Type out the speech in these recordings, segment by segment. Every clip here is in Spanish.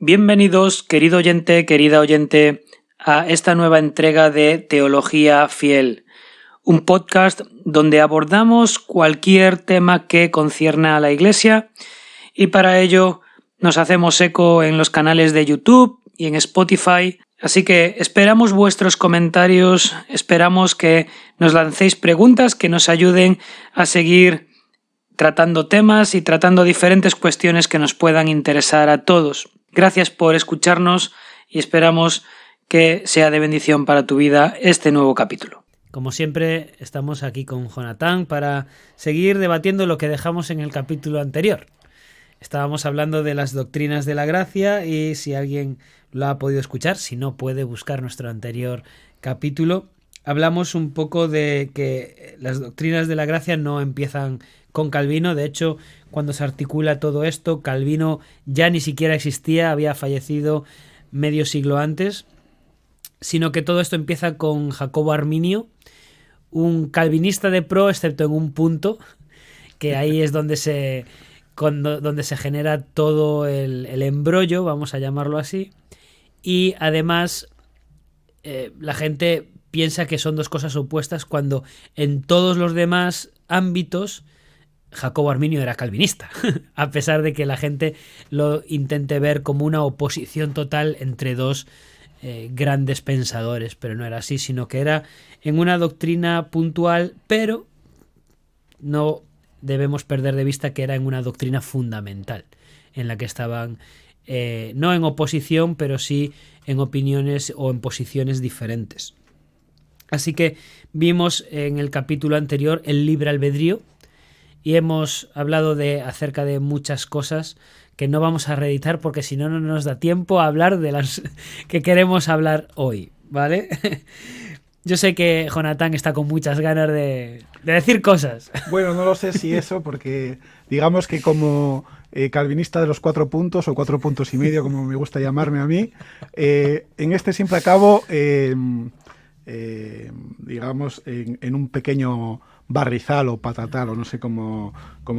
Bienvenidos, querido oyente, querida oyente, a esta nueva entrega de Teología Fiel, un podcast donde abordamos cualquier tema que concierna a la Iglesia y para ello nos hacemos eco en los canales de YouTube y en Spotify. Así que esperamos vuestros comentarios, esperamos que nos lancéis preguntas que nos ayuden a seguir tratando temas y tratando diferentes cuestiones que nos puedan interesar a todos. Gracias por escucharnos y esperamos que sea de bendición para tu vida este nuevo capítulo. Como siempre, estamos aquí con Jonathan para seguir debatiendo lo que dejamos en el capítulo anterior. Estábamos hablando de las doctrinas de la gracia y si alguien lo ha podido escuchar, si no puede buscar nuestro anterior capítulo, hablamos un poco de que las doctrinas de la gracia no empiezan con Calvino. De hecho, cuando se articula todo esto, Calvino ya ni siquiera existía, había fallecido medio siglo antes, sino que todo esto empieza con Jacobo Arminio, un calvinista de pro, excepto en un punto, que ahí es donde se genera todo el embrollo, vamos a llamarlo así, y además la gente piensa que son dos cosas opuestas cuando en todos los demás ámbitos Jacobo Arminio era calvinista, a pesar de que la gente lo intente ver como una oposición total entre dos grandes pensadores, pero no era así, sino que era en una doctrina puntual, pero no debemos perder de vista que era en una doctrina fundamental, en la que estaban no en oposición, pero sí en opiniones o en posiciones diferentes. Así que vimos en el capítulo anterior el libre albedrío y hemos hablado acerca de muchas cosas que no vamos a reeditar porque si no, no nos da tiempo a hablar de las que queremos hablar hoy, ¿vale? Yo sé que Jonathan está con muchas ganas de decir cosas. Bueno, no lo sé si eso, porque digamos que como calvinista de los 4 puntos o 4 puntos y medio, como me gusta llamarme a mí, en este siempre acabo, digamos, en un pequeño barrizal o patatal, o no sé cómo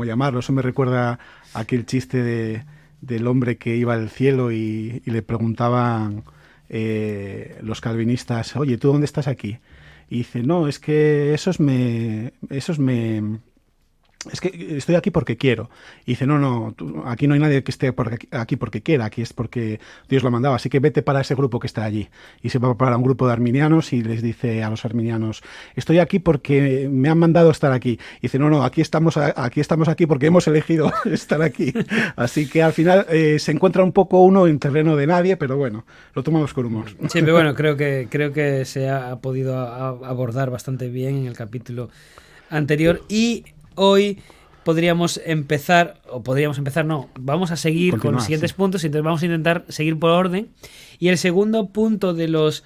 llamarlo. Eso me recuerda a aquel chiste del hombre que iba al cielo y le preguntaban los calvinistas, oye, ¿tú dónde estás aquí? Y dice, no, es que es que estoy aquí porque quiero. Y dice, no, aquí no hay nadie que esté aquí porque quiera, aquí es porque Dios lo mandaba, así que vete para ese grupo que está allí. Y se va para un grupo de arminianos y les dice a los arminianos, estoy aquí porque me han mandado estar aquí. Y dice, no, aquí estamos aquí porque hemos elegido estar aquí. Así que al final se encuentra un poco uno en terreno de nadie, pero bueno, lo tomamos con humor. Sí, pero bueno, creo que se ha podido abordar bastante bien en el capítulo anterior y hoy vamos a seguir con los siguientes puntos, entonces vamos a intentar seguir por orden. Y el segundo punto de los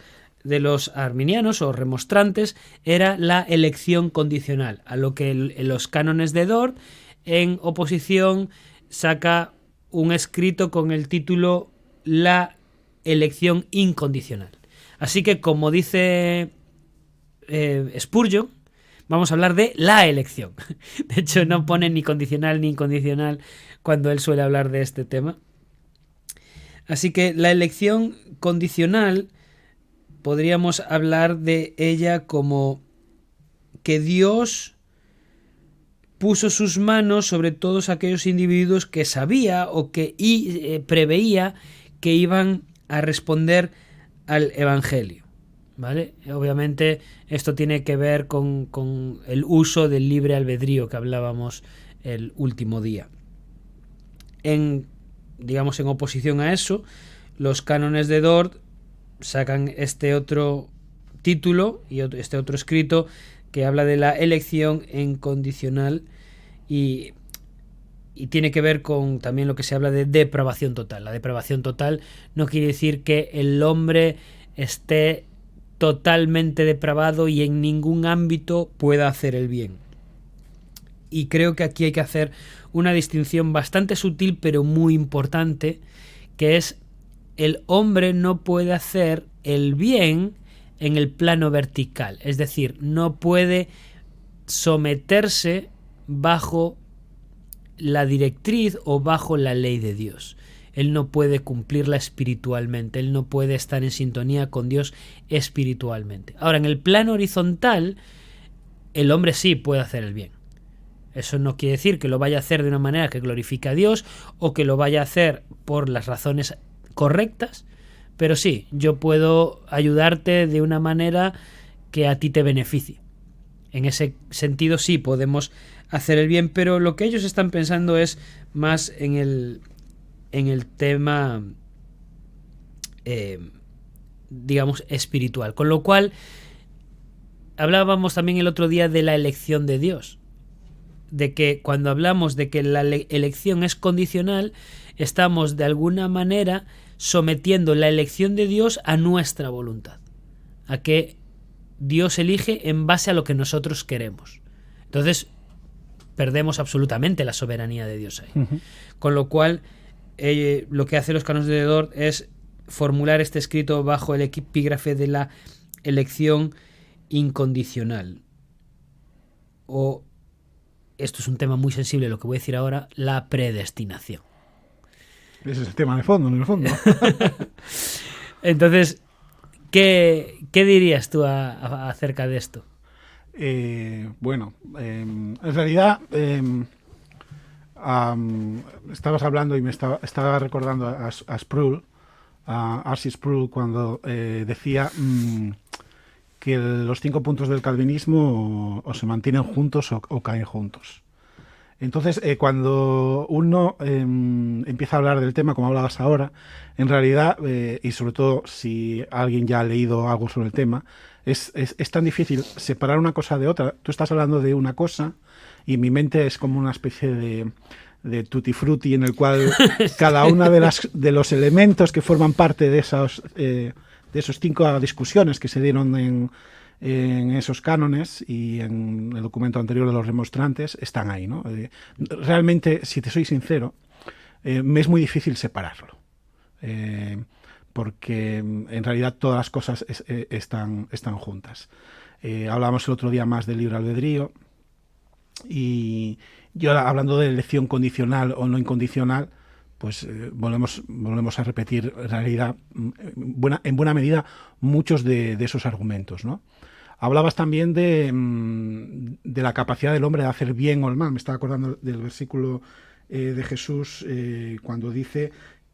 arminianos o remonstrantes era la elección condicional, a lo que los cánones de Dort en oposición saca un escrito con el título La elección incondicional. Así que, como dice Spurgeon, vamos a hablar de la elección. De hecho, no pone ni condicional ni incondicional cuando él suele hablar de este tema. Así que la elección condicional podríamos hablar de ella como que Dios puso sus manos sobre todos aquellos individuos que sabía o que preveía que iban a responder al Evangelio. ¿Vale? Obviamente esto tiene que ver con el uso del libre albedrío que hablábamos el último día. En oposición a eso, los cánones de Dort sacan este otro título y este otro escrito que habla de la elección incondicional y tiene que ver con también lo que se habla de depravación total. La depravación total no quiere decir que el hombre esté totalmente depravado y en ningún ámbito pueda hacer el bien. Y creo que aquí hay que hacer una distinción bastante sutil pero muy importante, que es el hombre no puede hacer el bien en el plano vertical, es decir, no puede someterse bajo la directriz o bajo la ley de Dios. él no puede cumplirla espiritualmente, él no puede estar en sintonía con Dios espiritualmente. Ahora, en el plano horizontal, el hombre sí puede hacer el bien. Eso no quiere decir que lo vaya a hacer de una manera que glorifique a Dios o que lo vaya a hacer por las razones correctas, pero sí, yo puedo ayudarte de una manera que a ti te beneficie. En ese sentido sí podemos hacer el bien, pero lo que ellos están pensando es más en el tema, digamos, espiritual. Con lo cual, hablábamos también el otro día de la elección de Dios. De que cuando hablamos de que la elección es condicional, estamos de alguna manera sometiendo la elección de Dios a nuestra voluntad. A que Dios elige en base a lo que nosotros queremos. Entonces, perdemos absolutamente la soberanía de Dios ahí. Uh-huh. Con lo cual, lo que hacen los cánones de Dort es formular este escrito bajo el epígrafe de la elección incondicional. O, esto es un tema muy sensible, lo que voy a decir ahora, la predestinación. Ese es el tema de fondo, en el fondo. Entonces, ¿qué dirías tú acerca de esto? Bueno, en realidad estabas hablando y me estaba recordando a Sproul, a R.C. Sproul, cuando decía que los 5 puntos del calvinismo o se mantienen juntos o caen juntos. Entonces, cuando uno empieza a hablar del tema, como hablabas ahora, en realidad, y sobre todo si alguien ya ha leído algo sobre el tema, es tan difícil separar una cosa de otra. Tú estás hablando de una cosa y mi mente es como una especie de tutti frutti en el cual cada una de los elementos que forman parte de esos 5 discusiones que se dieron en esos cánones y en el documento anterior de los remonstrantes están ahí, ¿no? Realmente, si te soy sincero, me es muy difícil separarlo, porque en realidad todas las cosas están juntas. Hablábamos el otro día más del libre albedrío y ahora hablando de elección condicional o no incondicional, pues volvemos a repetir en realidad en buena medida muchos de esos argumentos, ¿no? Hablabas también de la capacidad del hombre de hacer bien o el mal. Me estaba acordando del versículo de Jesús cuando dice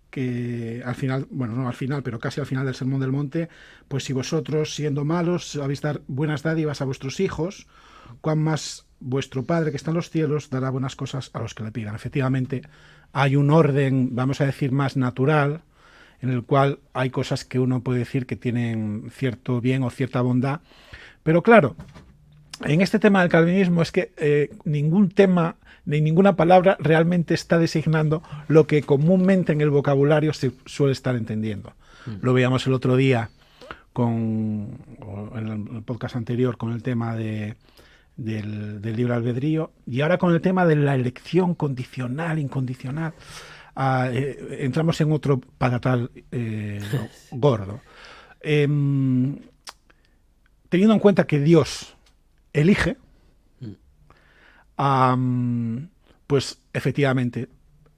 que al final, bueno, no al final, pero casi al final del Sermón del Monte, pues si vosotros, siendo malos, sabéis dar buenas dádivas a vuestros hijos, cuán más vuestro Padre que está en los cielos dará buenas cosas a los que le pidan. Efectivamente, hay un orden, vamos a decir, más natural, en el cual hay cosas que uno puede decir que tienen cierto bien o cierta bondad. Pero claro, en este tema del calvinismo es que ningún tema ni ninguna palabra realmente está designando lo que comúnmente en el vocabulario se suele estar entendiendo. Lo veíamos el otro día en el podcast anterior con el tema del libre albedrío y ahora con el tema de la elección condicional, incondicional. Entramos en otro patatal gordo. Teniendo en cuenta que Dios elige, pues efectivamente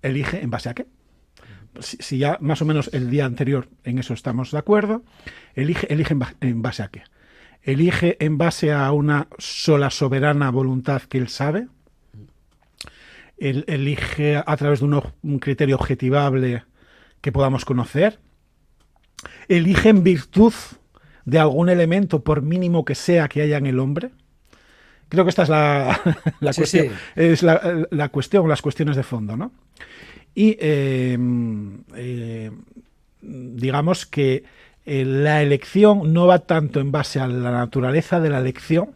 elige en base a qué. Si ya más o menos el día anterior en eso estamos de acuerdo, elige en base a qué. Elige en base a una sola soberana voluntad que él sabe. Él elige a través de un criterio objetivable que podamos conocer. Elige en virtud de algún elemento, por mínimo que sea, que haya en el hombre. Creo que esta es la cuestión. Sí. Es la cuestión, las cuestiones de fondo, ¿no? Y digamos que la elección no va tanto en base a la naturaleza de la elección,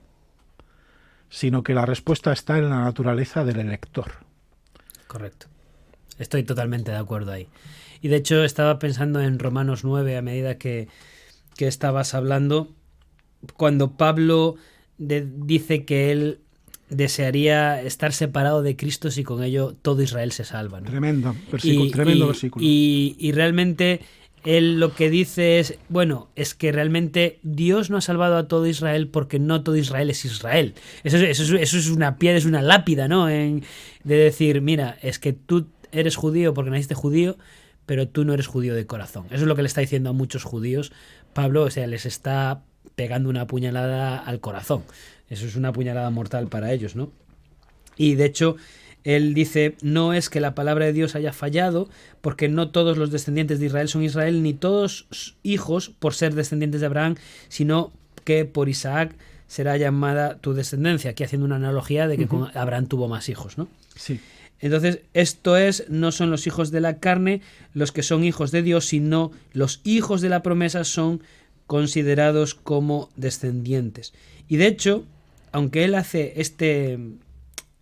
sino que la respuesta está en la naturaleza del elector. Correcto. Estoy totalmente de acuerdo ahí. Y de hecho estaba pensando en Romanos 9 a medida que estabas hablando, cuando Pablo dice que él desearía estar separado de Cristo si con ello todo Israel se salva, ¿no? Tremendo versículo. Y realmente él lo que dice es, bueno, es que realmente Dios no ha salvado a todo Israel porque no todo Israel es Israel. Eso es una piedra, es una lápida, ¿no? De decir, mira, es que tú eres judío porque naciste judío, pero tú no eres judío de corazón. Eso es lo que le está diciendo a muchos judíos Pablo, o sea, les está pegando una puñalada al corazón. Eso es una puñalada mortal para ellos, ¿no? Y de hecho, él dice, no es que la palabra de Dios haya fallado, porque no todos los descendientes de Israel son Israel, ni todos hijos por ser descendientes de Abraham, sino que por Isaac será llamada tu descendencia. Aquí haciendo una analogía de que con Abraham tuvo más hijos, ¿no? Sí. Entonces, esto es, no son los hijos de la carne los que son hijos de Dios, sino los hijos de la promesa son considerados como descendientes. Y de hecho, aunque él hace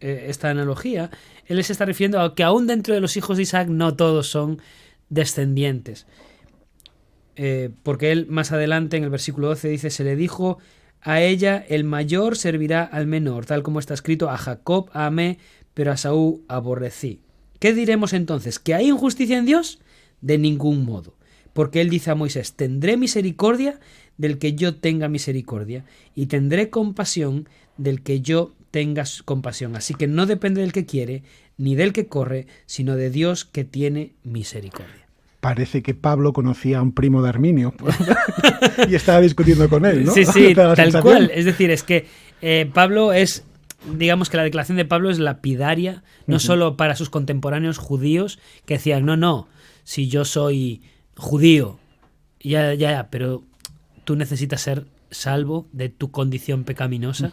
esta analogía, él se está refiriendo a que aún dentro de los hijos de Isaac no todos son descendientes. Porque él más adelante en el versículo 12 dice, se le dijo a ella, el mayor servirá al menor, tal como está escrito, a Jacob amé, pero a Saúl aborrecí. ¿Qué diremos entonces? ¿Que hay injusticia en Dios? De ningún modo. Porque él dice a Moisés, tendré misericordia del que yo tenga misericordia y tendré compasión del que yo tenga compasión. Así que no depende del que quiere ni del que corre, sino de Dios que tiene misericordia. Parece que Pablo conocía a un primo de Arminio y estaba discutiendo con él, ¿no? Sí, sí, tal cual. Es decir, es que Pablo es, digamos que la declaración de Pablo es lapidaria, no solo para sus contemporáneos judíos que decían, no, si yo soy judío, ya, pero tú necesitas ser salvo de tu condición pecaminosa.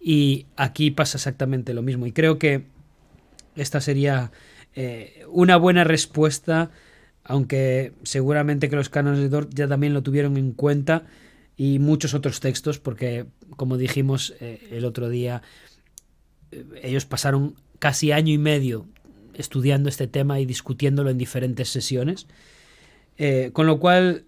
Y aquí pasa exactamente lo mismo. Y creo que esta sería una buena respuesta, aunque seguramente que los cánones de Dort ya también lo tuvieron en cuenta y muchos otros textos, porque como dijimos el otro día, ellos pasaron casi año y medio estudiando este tema y discutiéndolo en diferentes sesiones, con lo cual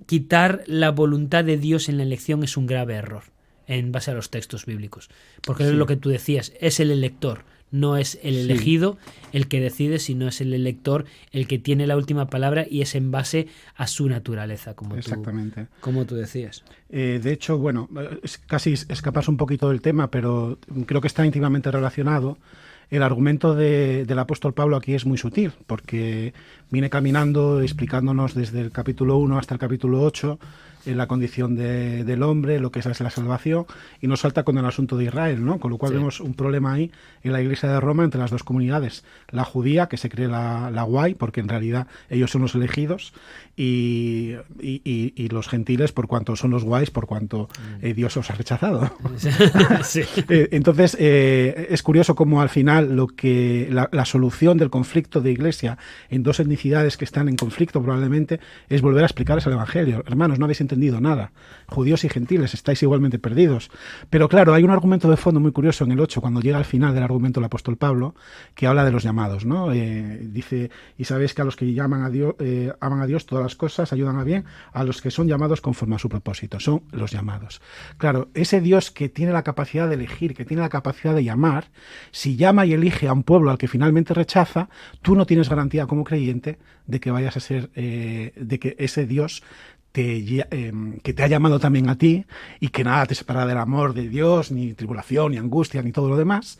quitar la voluntad de Dios en la elección es un grave error en base a los textos bíblicos, porque es lo que tú decías, es el elector, no es el elegido el que decide, sino es el elector el que tiene la última palabra y es en base a su naturaleza, como tú decías. De hecho, bueno, casi escapas un poquito del tema, pero creo que está íntimamente relacionado. El argumento del apóstol Pablo aquí es muy sutil, porque viene caminando explicándonos desde el capítulo 1 hasta el capítulo 8 la condición del hombre, lo que es la salvación, y nos salta con el asunto de Israel, ¿no? Con lo cual vemos un problema ahí en la Iglesia de Roma entre las dos comunidades, la judía, que se cree la guay, porque en realidad ellos son los elegidos, y los gentiles, por cuanto son los guays, por cuanto Dios os ha rechazado. Sí. Entonces, es curioso cómo al final la solución del conflicto de Iglesia en dos etnicidades que están en conflicto probablemente es volver a explicarles el Evangelio. Hermanos, no habéis entendido nada. Judíos y gentiles, estáis igualmente perdidos. Pero claro, hay un argumento de fondo muy curioso en el 8, cuando llega al final del argumento del apóstol Pablo, que habla de los llamados, ¿no? Dice, y sabéis que a los que llaman a Dios, aman a Dios, todas las cosas ayudan a bien, a los que son llamados conforme a su propósito. Son los llamados. Claro, ese Dios que tiene la capacidad de elegir, que tiene la capacidad de llamar, si llama y elige a un pueblo al que finalmente rechaza, tú no tienes garantía como creyente de que vayas a ser, de que ese Dios que te ha llamado también a ti y que nada te separa del amor de Dios, ni tribulación, ni angustia, ni todo lo demás.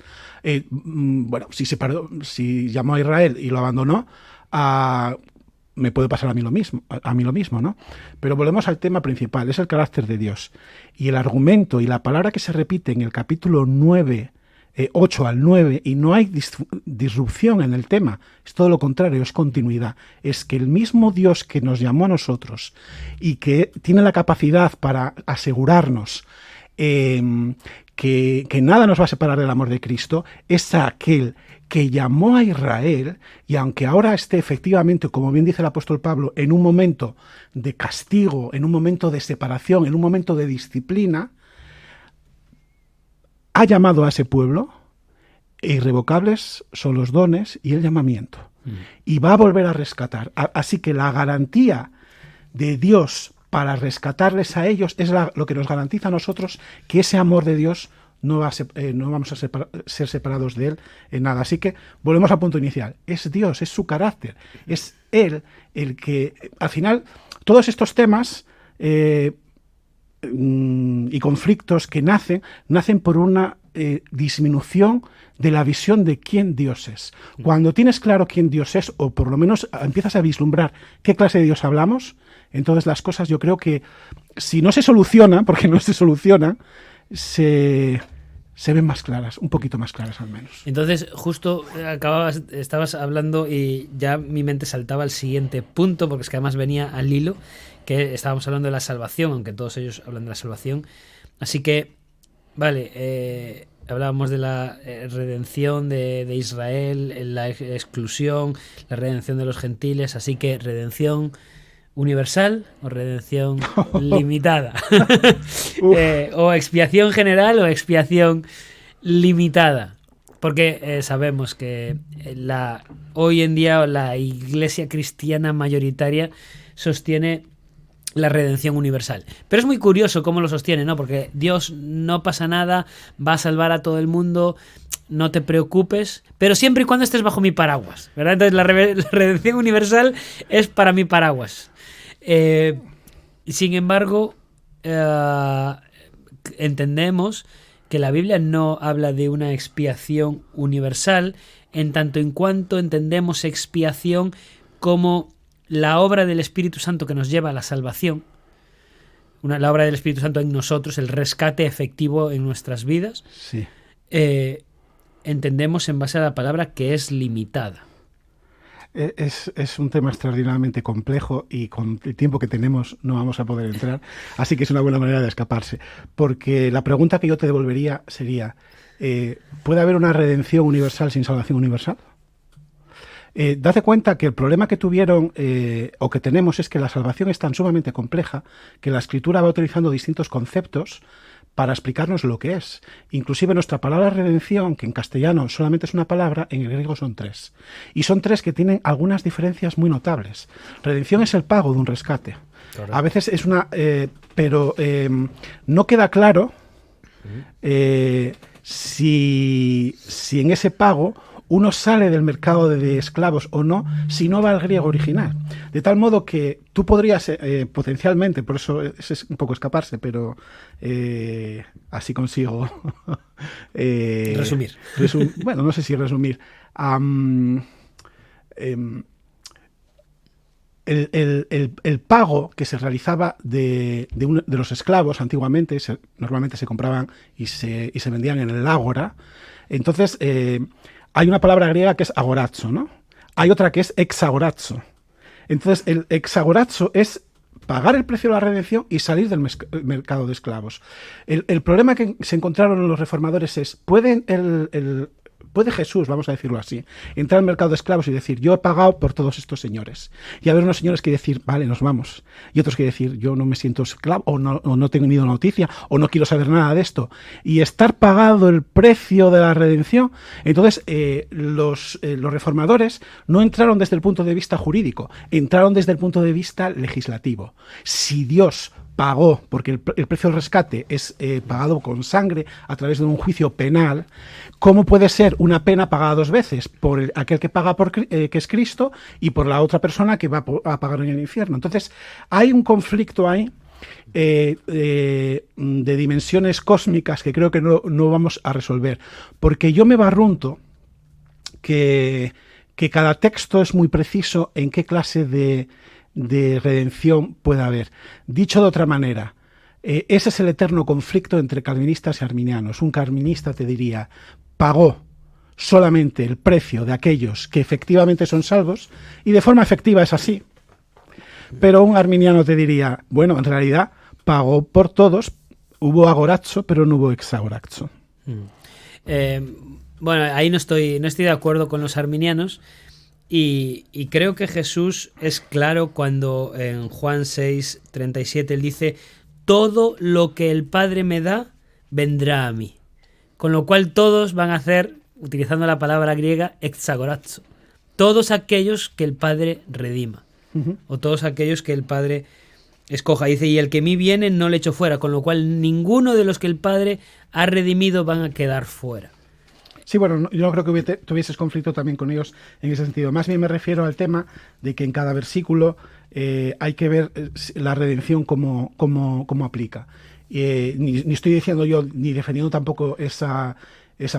Bueno, si llamó a Israel y lo abandonó, me puede pasar a mí lo mismo, ¿no? Pero volvemos al tema principal, es el carácter de Dios. Y el argumento y la palabra que se repite en el capítulo 9, 8 al 9, y no hay disrupción en el tema, es todo lo contrario, es continuidad. Es que el mismo Dios que nos llamó a nosotros y que tiene la capacidad para asegurarnos que nada nos va a separar del amor de Cristo, es aquel que llamó a Israel, y aunque ahora esté efectivamente, como bien dice el apóstol Pablo, en un momento de castigo, en un momento de separación, en un momento de disciplina, ha llamado a ese pueblo, e irrevocables son los dones y el llamamiento. Y va a volver a rescatar. Así que la garantía de Dios para rescatarles a ellos es lo que nos garantiza a nosotros que ese amor de Dios no vamos a ser separados de él en nada. Así que volvemos al punto inicial. Es Dios, es su carácter. Es Él el que, al final, todos estos temas y conflictos que nacen por una disminución de la visión de quién Dios es. Cuando tienes claro quién Dios es, o por lo menos empiezas a vislumbrar qué clase de Dios hablamos, entonces las cosas yo creo que si no se solucionan, porque no se solucionan, se ven más claras, un poquito más claras al menos. Entonces, justo estabas hablando y ya mi mente saltaba al siguiente punto, porque es que además venía al hilo, que estábamos hablando de la salvación, aunque todos ellos hablan de la salvación. Así que, vale, hablábamos de la redención de Israel, la exclusión, la redención de los gentiles, así que redención universal o redención limitada. O expiación general o expiación limitada. Porque sabemos que hoy en día la iglesia cristiana mayoritaria sostiene la redención universal. Pero es muy curioso cómo lo sostiene, ¿no? Porque Dios no pasa nada, va a salvar a todo el mundo, no te preocupes, pero siempre y cuando estés bajo mi paraguas, ¿verdad? Entonces la redención universal es para mi paraguas. Sin embargo, entendemos que la Biblia no habla de una expiación universal, en tanto en cuanto entendemos expiación como la obra del Espíritu Santo que nos lleva a la salvación, la obra del Espíritu Santo en nosotros, el rescate efectivo en nuestras vidas. Sí. Entendemos en base a la palabra que es limitada. Es un tema extraordinariamente complejo y con el tiempo que tenemos no vamos a poder entrar, así que es una buena manera de escaparse, porque la pregunta que yo te devolvería sería, ¿puede haber una redención universal sin salvación universal? Date cuenta que el problema que tuvieron o que tenemos es que la salvación es tan sumamente compleja que la Escritura va utilizando distintos conceptos para explicarnos lo que es. Inclusive nuestra palabra redención, que en castellano solamente es una palabra, en el griego son 3. Y son 3 que tienen algunas diferencias muy notables. Redención es el pago de un rescate. Correcto. A veces es una... pero no queda claro si en ese pago uno sale del mercado de esclavos o no, si no va al griego original. De tal modo que tú podrías potencialmente, por eso es un poco escaparse, pero así consigo resumir. Bueno, no sé si resumir. El pago que se realizaba de los esclavos antiguamente, normalmente se compraban y se vendían en el ágora. Entonces, hay una palabra griega que es agorazo, ¿no? Hay otra que es exagorazo. Entonces, el exagorazo es pagar el precio de la redención y salir del mercado de esclavos. El problema que se encontraron los reformadores es, ¿puede Jesús, vamos a decirlo así, entrar al mercado de esclavos y decir, yo he pagado por todos estos señores? Y haber unos señores que decir, vale, nos vamos. Y otros que decir, yo no me siento esclavo, o no tengo ni noticia, o no quiero saber nada de esto. Y estar pagado el precio de la redención. Entonces, los reformadores no entraron desde el punto de vista jurídico, entraron desde el punto de vista legislativo. Si Dios pagó, porque el precio del rescate es pagado con sangre a través de un juicio penal, ¿cómo puede ser una pena pagada 2 veces? Por aquel que paga que es Cristo y por la otra persona que va a pagar en el infierno. Entonces, hay un conflicto ahí de dimensiones cósmicas que creo que no vamos a resolver, porque yo me barrunto que cada texto es muy preciso en qué clase de redención puede haber. Dicho de otra manera, ese es el eterno conflicto entre calvinistas y arminianos. Un calvinista te diría, pagó solamente el precio de aquellos que efectivamente son salvos, y de forma efectiva es así. Pero un arminiano te diría, bueno, en realidad pagó por todos, hubo agorazo, pero no hubo exagorazo. Bueno, ahí no estoy de acuerdo con los arminianos. Y creo que Jesús es claro cuando en Juan 6:37 él dice, todo lo que el Padre me da vendrá a mí. Con lo cual todos van a hacer, utilizando la palabra griega, exagorazo. Todos aquellos que el Padre redima. O todos aquellos que el Padre escoja. Dice, y el que a mí viene no le echo fuera. Con lo cual ninguno de los que el Padre ha redimido van a quedar fuera. Sí, bueno, yo no creo que tuvieses conflicto también con ellos en ese sentido. Más bien me refiero al tema de que en cada versículo hay que ver la redención cómo aplica. Ni estoy diciendo yo, ni defendiendo tampoco esa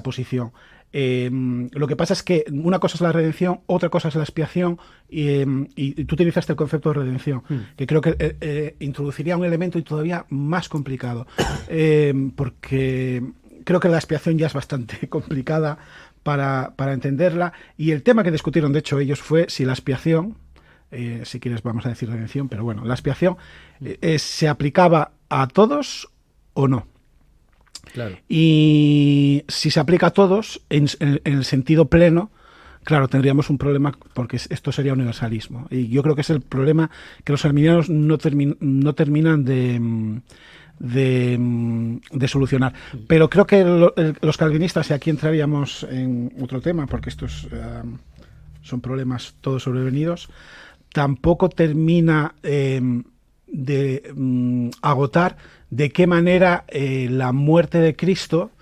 posición. Lo que pasa es que una cosa es la redención, otra cosa es la expiación, y tú utilizaste el concepto de redención, que creo que introduciría un elemento todavía más complicado, porque creo que la expiación ya es bastante complicada para entenderla, y el tema que discutieron, de hecho, ellos fue si la expiación, si quieres vamos a decir redención, pero bueno, la expiación se aplicaba a todos o no. Claro. Y si se aplica a todos en el sentido pleno, claro, tendríamos un problema, porque esto sería universalismo. Y yo creo que es el problema que los arminianos no terminan de solucionar. Pero creo que los calvinistas, y aquí entraríamos en otro tema, porque estos son problemas todos sobrevenidos, tampoco termina de agotar de qué manera la muerte de Cristo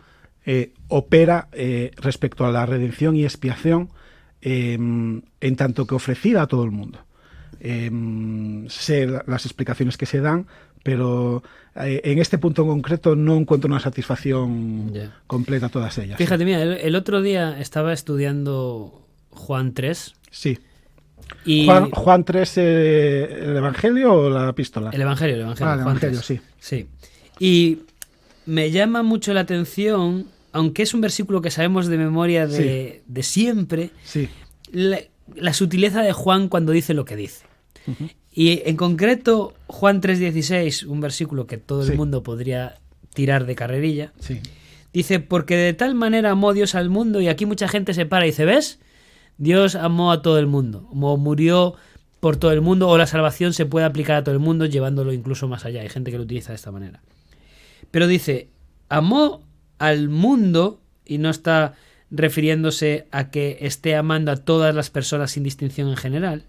opera respecto a la redención y expiación, en tanto que ofrecida a todo el mundo. Sé las explicaciones que se dan, pero en este punto en concreto no encuentro una satisfacción completa a todas ellas. Fíjate, mira, el otro día estaba estudiando Juan 3. Sí. Y Juan 3, ¿el Evangelio o la epístola? El Evangelio. El Juan Evangelio, 3. sí. Y me llama mucho la atención, aunque es un versículo que sabemos de memoria de siempre, sí. La sutileza de Juan cuando dice lo que dice. Uh-huh. Y en concreto, Juan 3:16, un versículo que todo el mundo podría tirar de carrerilla, dice, porque de tal manera amó Dios al mundo, y aquí mucha gente se para y dice, ¿ves? Dios amó a todo el mundo, o murió por todo el mundo, o la salvación se puede aplicar a todo el mundo llevándolo incluso más allá. Hay gente que lo utiliza de esta manera. Pero dice, amó al mundo, y no está refiriéndose a que esté amando a todas las personas sin distinción en general,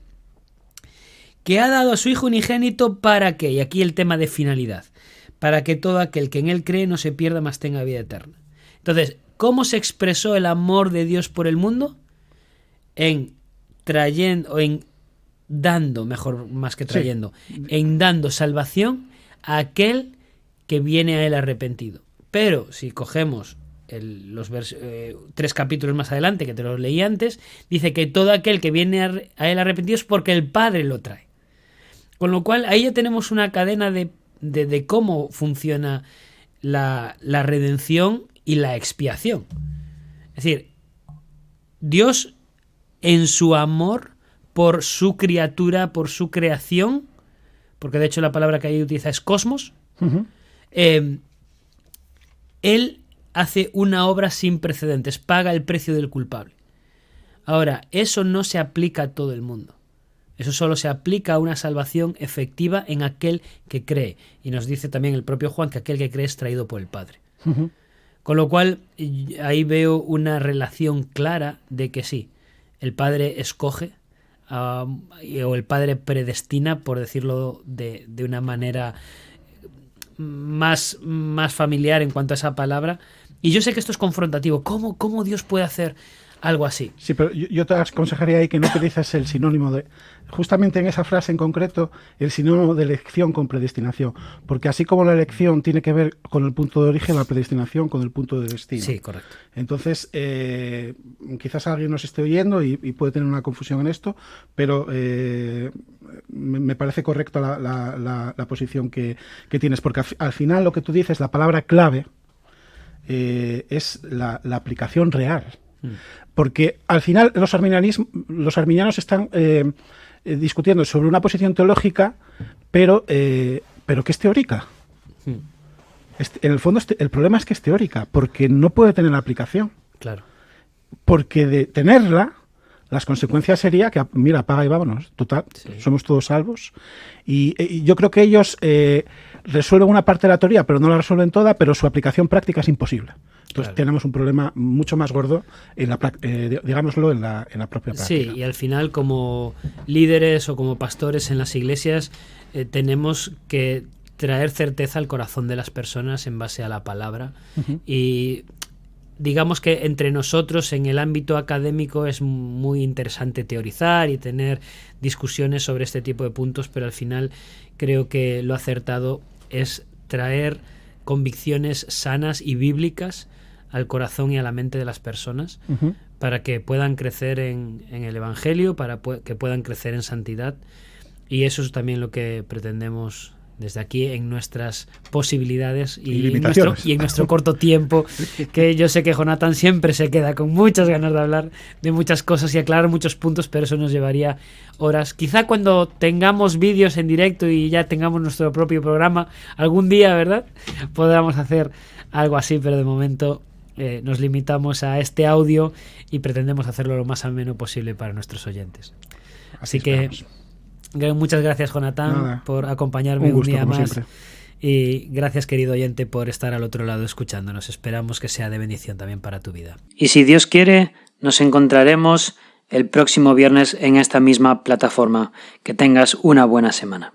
que ha dado a su Hijo unigénito para que, y aquí el tema de finalidad, para que todo aquel que en él cree no se pierda, mas tenga vida eterna. Entonces, ¿cómo se expresó el amor de Dios por el mundo? En dando, mejor más que trayendo, en dando salvación a aquel que viene a él arrepentido. Pero si cogemos los 3 capítulos más adelante, que te los leí antes, dice que todo aquel que viene a él arrepentido es porque el Padre lo trae. Con lo cual ahí ya tenemos una cadena de cómo funciona la redención y la expiación. Es decir, Dios en su amor por su criatura, por su creación, porque de hecho la palabra que ahí utiliza es cosmos, Él hace una obra sin precedentes, paga el precio del culpable. Ahora, eso no se aplica a todo el mundo. Eso solo se aplica a una salvación efectiva en aquel que cree. Y nos dice también el propio Juan que aquel que cree es traído por el Padre. Uh-huh. Con lo cual, ahí veo una relación clara de que sí, el Padre escoge o el Padre predestina, por decirlo de una manera más familiar en cuanto a esa palabra. Y yo sé que esto es confrontativo. ¿Cómo Dios puede hacer algo así? Sí, pero yo te aconsejaría ahí que no utilices el sinónimo de... Justamente en esa frase en concreto, el sinónimo de elección con predestinación. Porque así como la elección tiene que ver con el punto de origen, la predestinación con el punto de destino. Sí, correcto. Entonces, quizás alguien nos esté oyendo y puede tener una confusión en esto, pero me parece correcta la posición que tienes. Porque al final lo que tú dices, la palabra clave, es la aplicación real. Porque al final los arminianos están discutiendo sobre una posición teológica, pero que es teórica. En el fondo el problema es que es teórica, porque no puede tener aplicación. Claro. Porque de tenerla, las consecuencias sería que, mira, apaga y vámonos. Total, somos todos salvos. Y yo creo que ellos resuelven una parte de la teoría, pero no la resuelven toda, pero su aplicación práctica es imposible. Entonces tenemos un problema mucho más gordo, digámoslo, en la propia práctica. Sí, y al final como líderes o como pastores en las iglesias tenemos que traer certeza al corazón de las personas en base a la palabra. Uh-huh. Y digamos que entre nosotros en el ámbito académico es muy interesante teorizar y tener discusiones sobre este tipo de puntos, pero al final creo que lo acertado es traer convicciones sanas y bíblicas al corazón y a la mente de las personas, para que puedan crecer en el Evangelio, para que puedan crecer en santidad. Y eso es también lo que pretendemos desde aquí en nuestras posibilidades y en nuestro corto tiempo, que yo sé que Jonathan siempre se queda con muchas ganas de hablar de muchas cosas y aclarar muchos puntos, pero eso nos llevaría horas. Quizá cuando tengamos vídeos en directo y ya tengamos nuestro propio programa, algún día, ¿verdad?, podamos hacer algo así, pero de momento nos limitamos a este audio y pretendemos hacerlo lo más ameno posible para nuestros oyentes. Así que muchas gracias, Jonathan, por acompañarme un día más. Siempre. Y gracias, querido oyente, por estar al otro lado escuchándonos. Esperamos que sea de bendición también para tu vida. Y si Dios quiere, nos encontraremos el próximo viernes en esta misma plataforma. Que tengas una buena semana.